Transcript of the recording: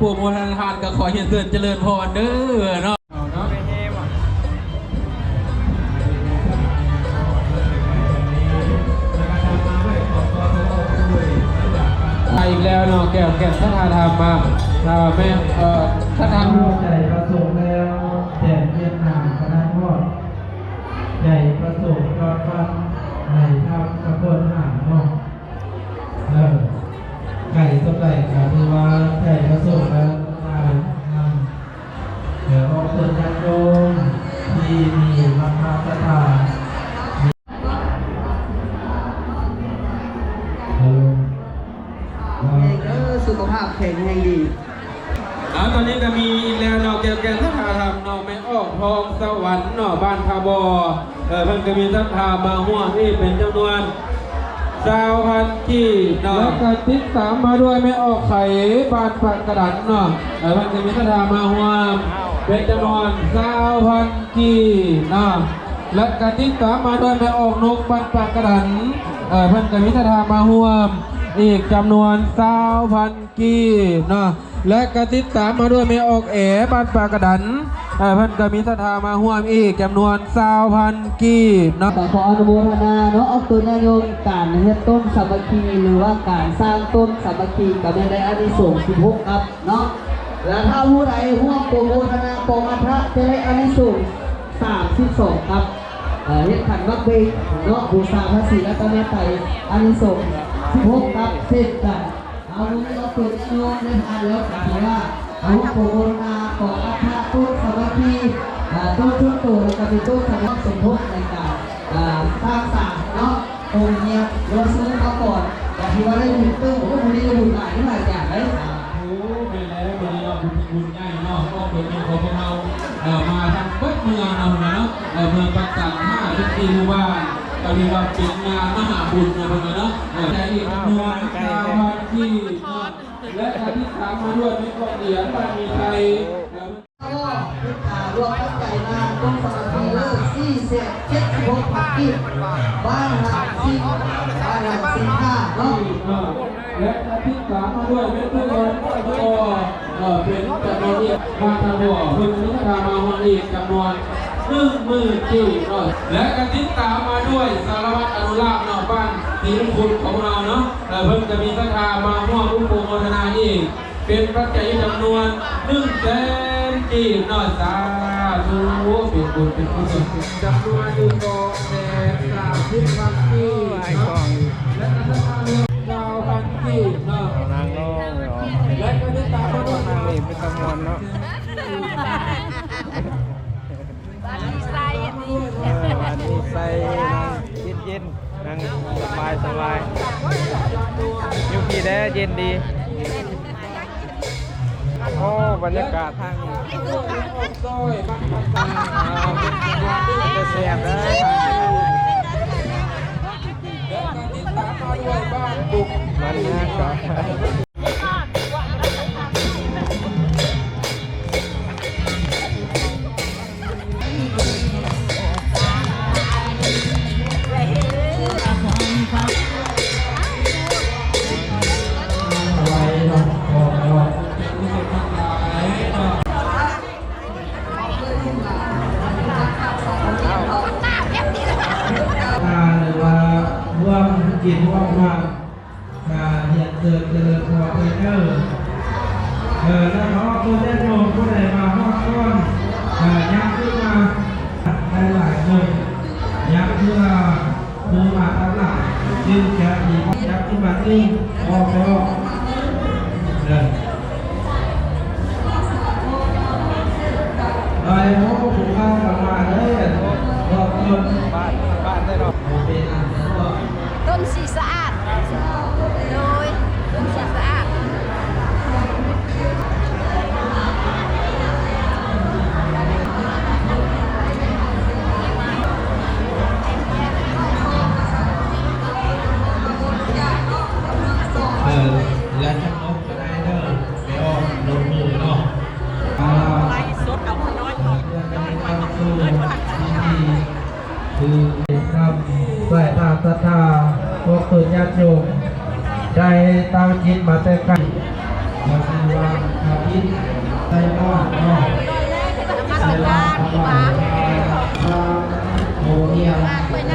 ปู่โมทนาทานก็ขอเฮียนเตือนเจริญพรเด้อเนาะอีกแล้วเนาะแก้วแก่นท่านธรรมมาแม่ท่านธรรมใหญ่ประสงค์แล้วแดดเวียดนามคณะทอดใหญ่ประสงค์ยอดฟันในทับกระเพื่อนห่างนอกไก่ต้มไก่ค่ะที่ว่าใหญ่ประสงค์แล้วเดี๋ยวออกเปิดยันโยมที่มีราคาสถานสุขภาพแข็งแรงดีตอนนี้ก็มีอีกแล้วเนาะแก้วแก่นท่านธรรมเนาะไม่ออกทองสวรรค์เนาะบ้านคาบอเพิ่นก็มีท่านธรรมมาห่วงที่เป็นจำนวน20,000ที่เนาะแล้วก็ติดตามมาด้วยไม่ออกไข่บ้านปากกระดันเนาะเพิ่นก็มีท่านธรรมมาห่วงเป็นจำนวน20,000ที่เนาะและก็ติดตามมาด้วยไม่ออกนกบ้านปากกระดันเพิ่นก็มีท่านธรรมมาห่วงอีกจำนวน20,000กีเนาะและก็ติดตามมาด้วยไม่ออกบ้านปากกระดันเพิ่นก็มีศรัทธามาร่วมอีกจำนวน20,000กีเนาะขออนุโมทนาเนาะเอาตัวนายกการเฮ็ดต้นสามัคคีหรือว่าการสร้างต้นสามัคคีกับได้อานิสงส์16ครับเนาะและถ้าผู้ใดร่วมโปรโมทนาโปรมาทะจะได้อานิสงส์32ครับเฮ็ดขันมักเบงเนาะบูชาพระศรีรัตนตรัยอานิสงส์16ครับเช่นกันเอาลูกเอาตัวโยมได้ทานแล้วถือว่าเอาโปรโมทนาของอาภาต้นสามัคคีต้นชุดโตและก็เป็นต้นสามัคคีสมทบในการสร้างสรรค์เนาะตรงเนี้ยเราซื้อมาก่อนแต่ที่ว่าได้บุญตื้อผมก็บุญนี้บุญหลายหลายอย่างเลยโอ้เป็นแล้วเป็นแล้วบุญใหญ่เนาะก็เป็นของพวกเรามาทางเบิดเมืองเราเนาะเมืองปักสัง5ทุกที่หมู่บ้านก็เรียกว่าเป็นงานมหาบุญนะเพื่อนเนาะแต่อีกจำนวน20,000ที่และการที่ถามมาด้วยไม่ก็เหรียญบ้านมีไทยรวมตั้งใจมาต้นสมัครเลิก46พันกีบ้านหลัง45เนาะและการที่ถามมาด้วยไม่เพื่อนก็เป็นจำนวนที่มาทางหัวเพื่อนนิทามาวันอีกจำนวน10,000กีเนาะและการติดตามมาด้วยสารวัตรอนุรักษ์เนาะบ้านศรีมงคลของเราเนาะเพิ่งจะมีศรัทธามาร่วมอุปโภคนาอีกเป็นปัจจัยจำนวน100,000กีเนาะสาธุเป็นบุญเป็นกุศลจำนวน130,000กีและก็ศรัทธา9,000กีเนาะนางน้องและก็ติดตามมาด้วยนางนี่เป็นจำนวนเนาะวันนี้ใส่เย็นนั่งสบายอยู่ที่ได้เย็นดีโอ้บรรยากาศทางนี้จะเสียบได้มันน่าก็กินว่าเหียนเดินเจริญพอเอแล้วเขาตัวแน่นอนผู้ใดมาฮอดก้อนยักขึ้นมาได้หลายคนยักเพื่อดูมาตั้งหลักจึงจะมียักขึ้นมาติ้งออกเดินไอ้โม่ผมเข้ามาเลยรอบต้นบ้านได้หรอต้นสีสะอาดโดยต้นสีสะอาดและทั้งนกก็ได้เด้อไปออกลงมือเนาะไล่สดเอาขน้อยก่อนคือครับใส่ตาศรัทธาพวกตุนญาติโยมได้ตั้งจิตมาแต่ไกลมาคือว่า ทิตย์ใส่บ้านเนาะ นมัสการดีกว่า โมเนีย ไปไหน